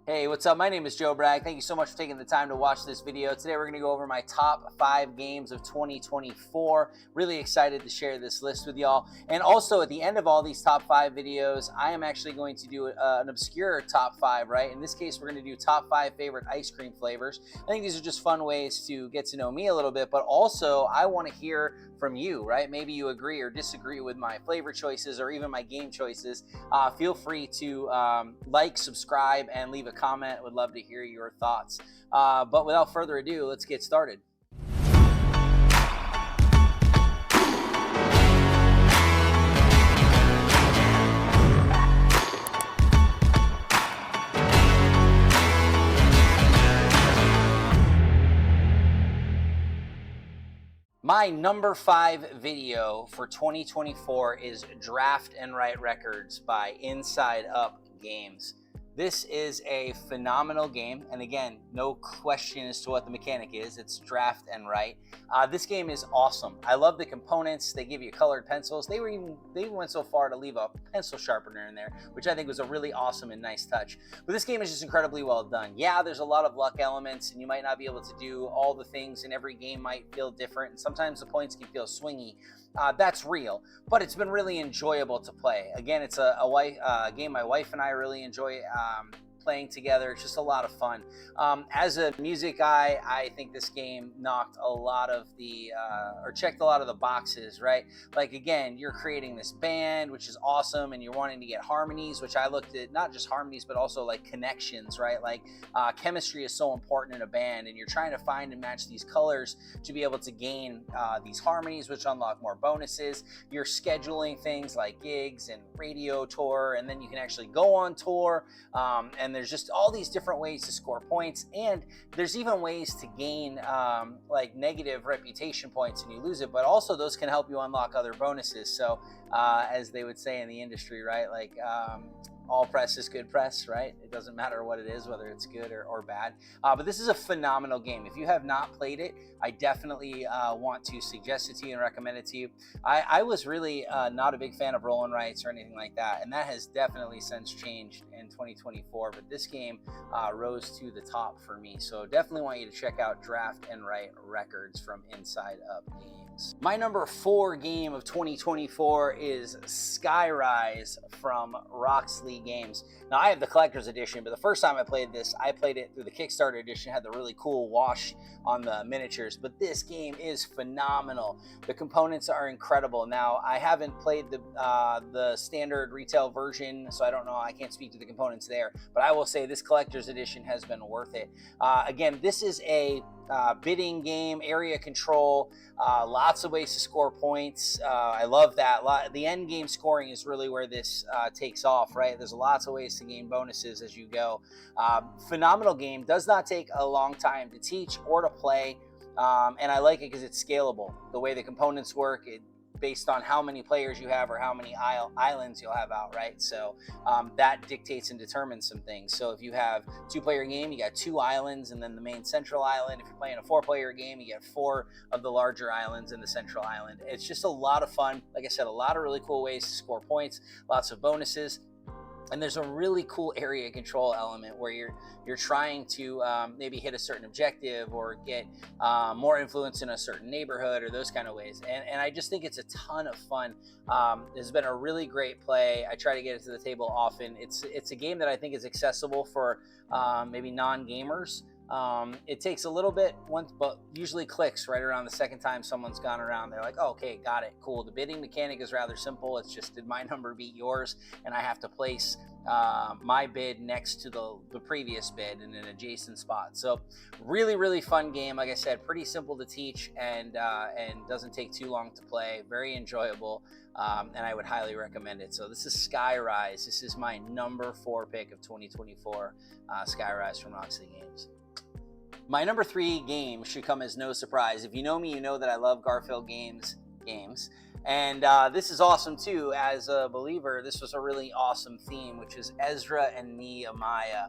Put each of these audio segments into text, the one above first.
Hey, what's up? My name is Joe Bragg. Thank you so much for taking the time to watch this video. Today we're going to go over my top 5 games of 2024. Really excited to share this list with y'all. And also at the end of all these top 5 videos, I am actually going to do an obscure top 5, right? In this case, we're going to do top 5 favorite ice cream flavors. I think these are just fun ways to get to know me a little bit, but also I want to hear from you, right? Maybe you agree or disagree with my flavor choices or even my game choices. Feel free to like, subscribe, and leave a comment. Would love to hear your thoughts. But without further ado, let's get started. My number 5 video for 2024 is Draft and Write Records by Inside Up Games. This is a phenomenal game, and again, no question as to what the mechanic is. It's draft and write. This game is awesome. I love the components. They give you colored pencils. They even went so far to leave a pencil sharpener in there, which I think was a really awesome and nice touch. But this game is just incredibly well done. Yeah, there's a lot of luck elements, and you might not be able to do all the things, and every game might feel different, and sometimes the points can feel swingy. That's real, but it's been really enjoyable to play. Again, it's a game my wife and I really enjoy playing together. It's just a lot of fun. As a music guy, I think this game knocked a lot of the, or checked a lot of the boxes, right? Like, again, you're creating this band, which is awesome, and you're wanting to get harmonies, which I looked at not just harmonies, but also like connections, right? Like chemistry is so important in a band, and you're trying to find and match these colors to be able to gain these harmonies, which unlock more bonuses. You're scheduling things like gigs and radio tour, and then you can actually go on tour, and there's just all these different ways to score points, and there's even ways to gain like negative reputation points and you lose it, but also those can help you unlock other bonuses. So as they would say in the industry, right, like all press is good press, right? It doesn't matter what it is, whether it's good or bad. But this is a phenomenal game. If you have not played it, I definitely want to suggest it to you and recommend it to you. I was really not a big fan of roll and writes or anything like that, and that has definitely since changed in 2024. But this game rose to the top for me. So definitely want you to check out Draft and Write Records from Inside Up Games. My number 4 game of 2024 is Skyrise from Roxley Games. Now, I have the collector's edition, but the first time I played this, I played it through the Kickstarter edition. It had the really cool wash on the miniatures, but this game is phenomenal. The components are incredible. Now, I haven't played the standard retail version, so I don't know. I can't speak to the components there, but I will say this collector's edition has been worth it. Again, this is a bidding game, area control, lots of ways to score points. I love that. The end game scoring is really where this takes off, right? There's lots of ways to gain bonuses as you go. Phenomenal game. Does not take a long time to teach or to play, and I like it because it's scalable. The way the components work, based on how many players you have or how many islands you'll have out, right? So that dictates and determines some things. So if you have 2-player game, you got 2 islands and then the main central island. If you're playing a 4-player game, you get 4 of the larger islands in the central island. It's just a lot of fun. Like I said, a lot of really cool ways to score points, lots of bonuses. And there's a really cool area control element where you're trying to maybe hit a certain objective or get more influence in a certain neighborhood or those kind of ways. And I just think it's a ton of fun. It's been a really great play. I try to get it to the table often. It's a game that I think is accessible for maybe non-gamers. It takes a little bit but usually clicks right around the second time someone's gone around. They're like, oh, okay, got it, cool. The bidding mechanic is rather simple. It's just, did my number beat yours? And I have to place my bid next to the previous bid in an adjacent spot. So really, really fun game. Like I said, pretty simple to teach and doesn't take too long to play. Very enjoyable. And I would highly recommend it. So this is Skyrise. This is my number 4 pick of 2024, Skyrise from Roxley Games. My number 3 game should come as no surprise. If you know me, you know that I love Garphill games, And this is awesome too. As a believer, this was a really awesome theme, which is Ezra and Nehemiah.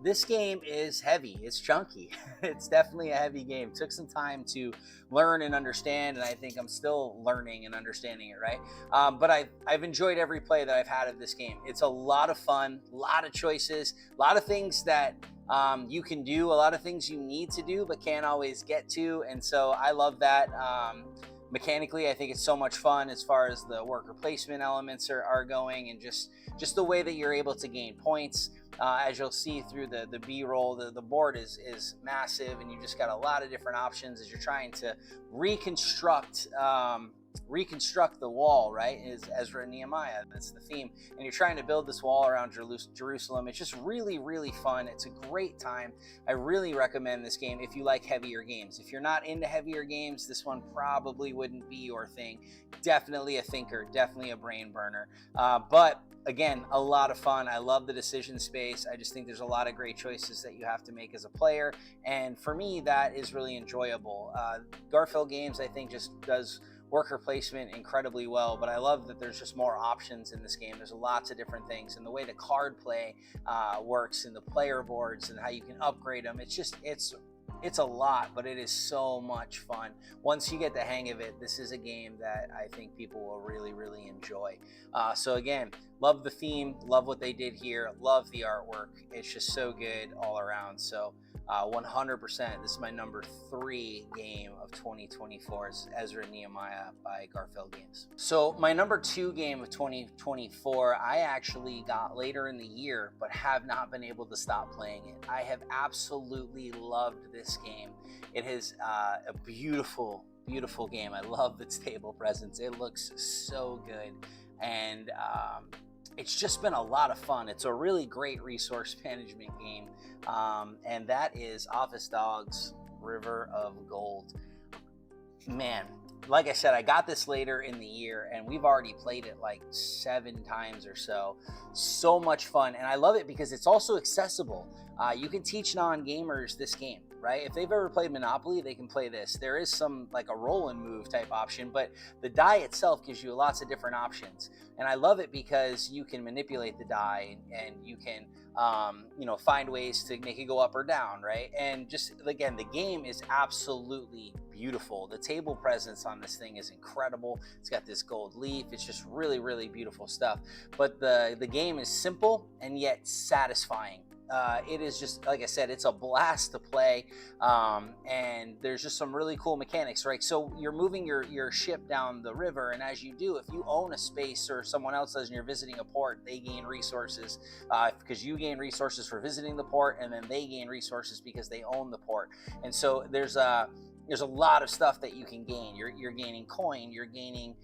This game is heavy. It's chunky. It's definitely a heavy game. Took some time to learn and understand, and I think I'm still learning and understanding it, right? But I've enjoyed every play that I've had of this game. It's a lot of fun, a lot of choices, a lot of things that you can do, a lot of things you need to do but can't always get to, and so I love that. Mechanically, I think it's so much fun as far as the worker placement elements are going, and just the way that you're able to gain points. As you'll see through the B-roll, the board is massive, and you just got a lot of different options as you're trying to reconstruct the wall, right? Is Ezra and Nehemiah. That's the theme. And you're trying to build this wall around Jerusalem. It's just really, really fun. It's a great time. I really recommend this game if you like heavier games. If you're not into heavier games, this one probably wouldn't be your thing. Definitely a thinker, definitely a brain burner. But again, a lot of fun. I love the decision space. I just think there's a lot of great choices that you have to make as a player. And for me, that is really enjoyable. Garphill Games, I think, just does worker placement incredibly well, but I love that there's just more options in this game. There's lots of different things, and the way the card play works, and the player boards, and how you can upgrade them. It's a lot, but it is so much fun. Once you get the hang of it, this is a game that I think people will really, really enjoy. So again, love the theme, love what they did here, love the artwork. It's just so good all around. So 100%, this is my number 3 game of 2024. It's Ezra and Nehemiah by Garphill Games. So my number 2 game of 2024, I actually got later in the year, but have not been able to stop playing it. I have absolutely loved this game. It is a beautiful, beautiful game. I love its table presence. It looks so good. And it's just been a lot of fun. It's a really great resource management game. And that is Office Dog's River of Gold. Man, like I said, I got this later in the year, and we've already played it like 7 times or so. So much fun. And I love it because it's also accessible. You can teach non-gamers this game, right? If they've ever played Monopoly, they can play this. There is some like a roll and move type option, but the die itself gives you lots of different options. And I love it because you can manipulate the die, and you can find ways to make it go up or down, right? And just, again, the game is absolutely beautiful. The table presence on this thing is incredible. It's got this gold leaf. It's just really, really beautiful stuff. But the game is simple and yet satisfying. It is just, like I said, it's a blast to play, and there's just some really cool mechanics, right? So you're moving your ship down the river, and as you do, if you own a space or someone else does and you're visiting a port, they gain resources because you gain resources for visiting the port, and then they gain resources because they own the port. And so there's a lot of stuff that you can gain. You're gaining coin, you're gaining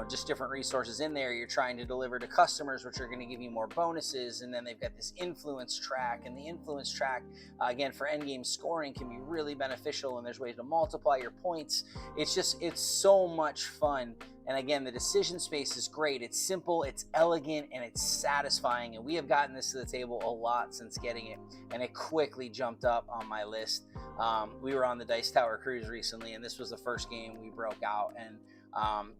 just different resources in there. You're trying to deliver to customers, which are going to give you more bonuses. And then they've got this influence track, and the influence track, again, for endgame scoring can be really beneficial, and there's ways to multiply your points. It's so much fun. And again, the decision space is great. It's simple, it's elegant, and it's satisfying. And we have gotten this to the table a lot since getting it, and it quickly jumped up on my list. We were on the Dice Tower cruise recently, and this was the first game we broke out, and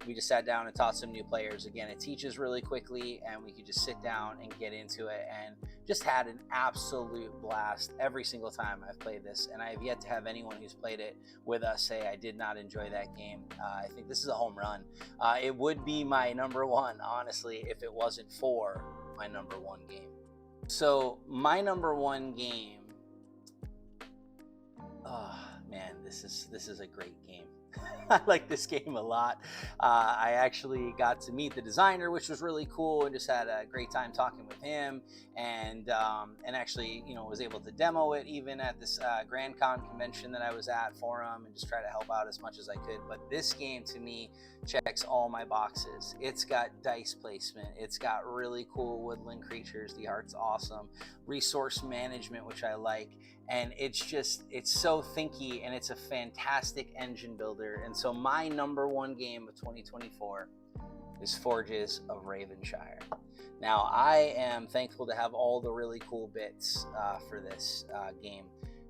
we just sat down and taught some new players. Again, it teaches really quickly, and we could just sit down and get into it, and just had an absolute blast every single time I've played this. And I have yet to have anyone who's played it with us say I did not enjoy that game. I think this is a home run. It would be my number 1, honestly, if it wasn't for my number 1 game. So my number 1 game, oh man, this is a great game. I like this game a lot. I actually got to meet the designer, which was really cool, and just had a great time talking with him, and actually, was able to demo it even at this Grand Con convention that I was at for him, and just try to help out as much as I could. But this game, to me, checks all my boxes. It's got dice placement. It's got really cool woodland creatures. The art's awesome. Resource management, which I like. And it's so thinky, and it's a fantastic engine builder. And so my number 1 game of 2024 is Forges of Ravenshire. Now, I am thankful to have all the really cool bits for this game.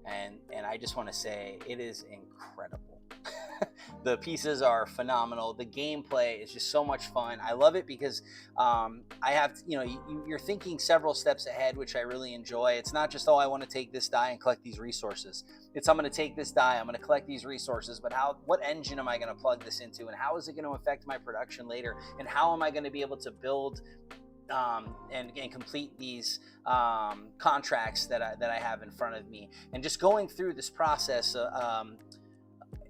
And I just want to say it is incredible. The pieces are phenomenal. The gameplay is just so much fun. I love it because I have, you're thinking several steps ahead, which I really enjoy. It's not just, oh, I want to take this die and collect these resources. It's, I'm going to take this die, I'm going to collect these resources, but what engine am I going to plug this into, and how is it going to affect my production later, and how am I going to be able to build and complete these contracts that I have in front of me. And just going through this process,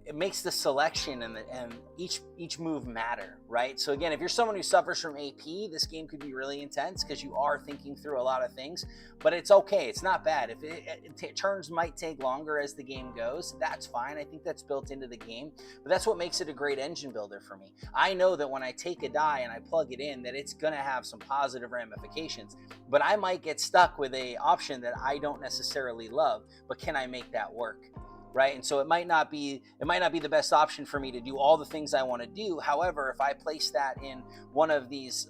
it makes the selection and each move matter, right? So again, if you're someone who suffers from AP, this game could be really intense because you are thinking through a lot of things, but it's okay. It's not bad. If turns might take longer as the game goes, that's fine. I think that's built into the game, but that's what makes it a great engine builder for me. I know that when I take a die and I plug it in, that it's gonna have some positive ramifications, but I might get stuck with a option that I don't necessarily love, but can I make that work? Right? And so it might not be the best option for me to do all the things I want to do. However, if I place that in one of these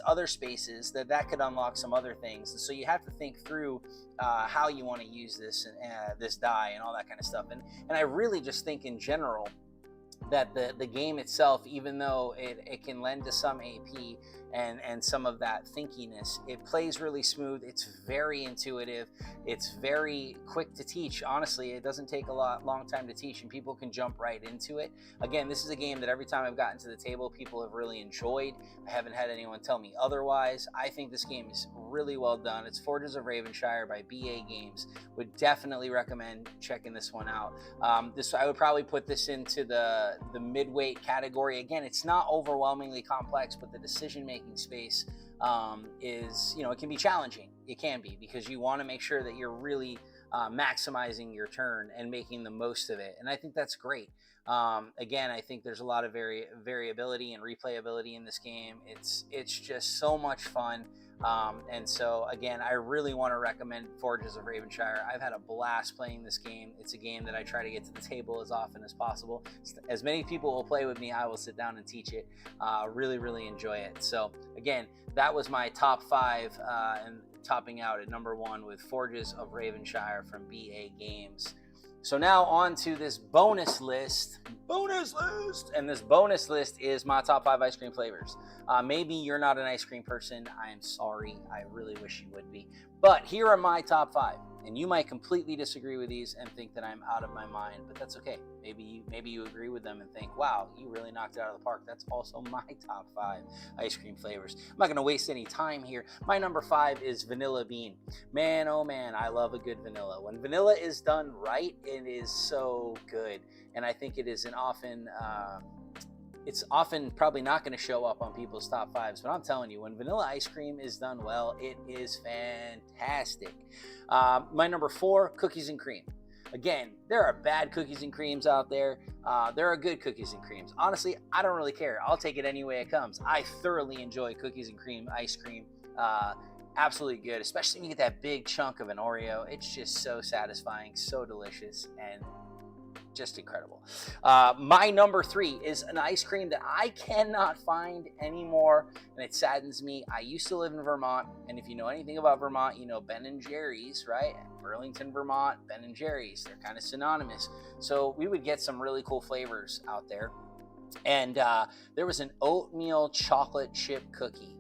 other spaces, that could unlock some other things. And so you have to think through how you want to use this die and all that kind of stuff. And I really just think in general that the game itself, even though it can lend to some AP and some of that thinkiness, it plays really smooth. It's very intuitive. It's very quick to teach. Honestly, it doesn't take a long time to teach, and people can jump right into it. Again, this is a game that every time I've gotten to the table, people have really enjoyed. I haven't had anyone tell me otherwise. I think this game is really well done. It's Forges of Ravenshire by BA Games. Would definitely recommend checking this one out. I would probably put this into the midweight category. Again, it's not overwhelmingly complex, but the decision-making space is, it can be challenging. It can be, because you want to make sure that you're really maximizing your turn and making the most of it. And I think that's great. Again, I think there's a lot of variability and replayability in this game. It's just so much fun. And so again, I really want to recommend Forges of Ravenshire. I've had a blast playing this game. It's a game that I try to get to the table as often as possible. As many people will play with me, I will sit down and teach it. Really enjoy it. So again, that was my top 5, and topping out at number 1 with Forges of Ravenshire from BA Games. So now on to this bonus list. And this bonus list is my top 5 ice cream flavors. Maybe you're not an ice cream person. I am sorry. I really wish you would be. But here are my top 5. And you might completely disagree with these and think that I'm out of my mind, but that's okay. Maybe you agree with them and think, wow, you really knocked it out of the park. That's also my top 5 ice cream flavors. I'm not going to waste any time here. My number 5 is vanilla bean. Man, oh man, I love a good vanilla. When vanilla is done right, it is so good. And I think it is it's often probably not going to show up on people's top 5s, but I'm telling you, when vanilla ice cream is done well, it is fantastic. My number 4, cookies and cream. Again, there are bad cookies and creams out there. There are good cookies and creams. Honestly, I don't really care. I'll take it any way it comes. I thoroughly enjoy cookies and cream ice cream. Absolutely good, especially when you get that big chunk of an Oreo. It's just so satisfying, so delicious, and just incredible. My number 3 is an ice cream that I cannot find anymore, and it saddens me. I used to live in Vermont, and if you know anything about Vermont, you know Ben and Jerry's, right? Burlington, Vermont, Ben and Jerry's. They're kind of synonymous. So we would get some really cool flavors out there. And there was an oatmeal chocolate chip cookie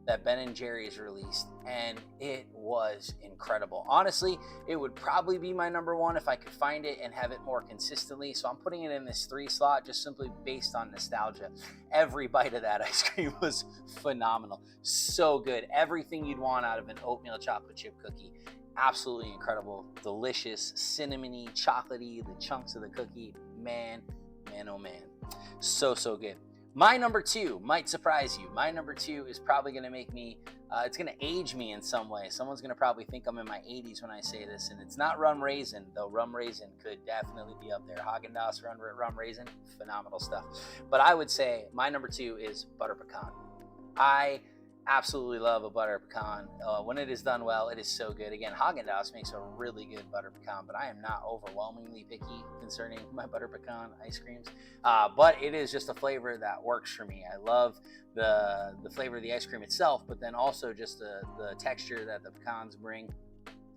that Ben & Jerry's released, and it was incredible. Honestly, it would probably be my number 1 if I could find it and have it more consistently. So I'm putting it in this 3 slot just simply based on nostalgia. Every bite of that ice cream was phenomenal. So good. Everything you'd want out of an oatmeal chocolate chip cookie. Absolutely incredible. Delicious, cinnamony, chocolatey, the chunks of the cookie. Man, oh man. So good. My number 2 might surprise you. My number 2 is probably going to make me, it's going to age me in some way. Someone's going to probably think I'm in my 80s when I say this, and it's not rum raisin, though rum raisin could definitely be up there. Haagen-Dazs rum raisin, phenomenal stuff. But I would say my number 2 is butter pecan. I absolutely love a butter pecan. When it is done well, it is so good. Again, Haagen-Dazs makes a really good butter pecan, but I am not overwhelmingly picky concerning my butter pecan ice creams. But it is just a flavor that works for me. I love the flavor of the ice cream itself, but then also just the texture that the pecans bring.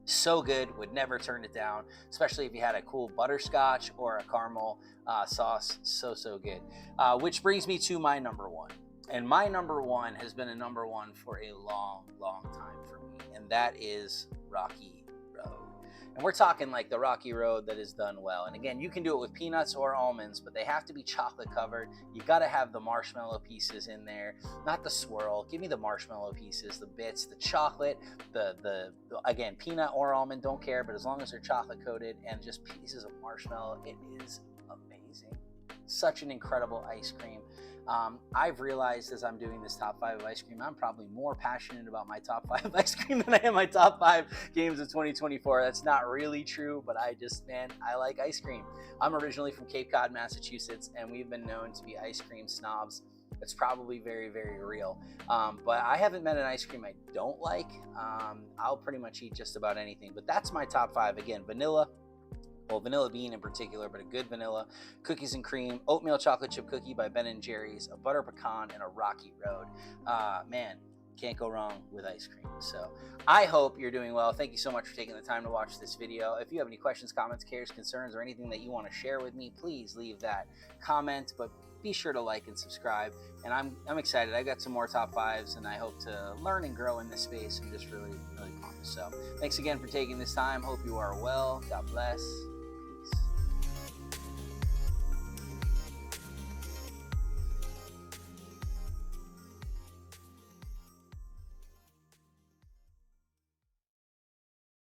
So good, would never turn it down, especially if you had a cool butterscotch or a caramel sauce. So good. Which brings me to my number one. And my number one has been a number one for a long time for me, and that is Rocky Road. And we're talking like the Rocky Road that is done well. And again, you can do it with peanuts or almonds, but they have to be chocolate covered. You got to have the marshmallow pieces in there, not the swirl. Give me the marshmallow pieces, the bits, the chocolate, the again, peanut or almond, don't care, but as long as they're chocolate coated and just pieces of marshmallow, it is amazing. Such an incredible ice cream. I've realized as I'm doing this top 5 of ice cream, I'm probably more passionate about my top 5 of ice cream than I am my top 5 games of 2024. That's not really true, but I like ice cream. I'm originally from Cape Cod, Massachusetts, and we've been known to be ice cream snobs. It's probably very real. But I haven't met an ice cream I don't like. I'll pretty much eat just about anything, but that's my top 5. Again, vanilla bean in particular, but a good vanilla, cookies and cream, oatmeal chocolate chip cookie by Ben & Jerry's, a butter pecan, and a Rocky Road. Man, can't go wrong with ice cream. So I hope you're doing well. Thank you so much for taking the time to watch this video. If you have any questions, comments, cares, concerns, or anything that you want to share with me, please leave that comment, but be sure to like and subscribe. And I'm excited. I got some more top 5s, and I hope to learn and grow in this space. I'm just really pumped. So thanks again for taking this time. Hope you are well. God bless.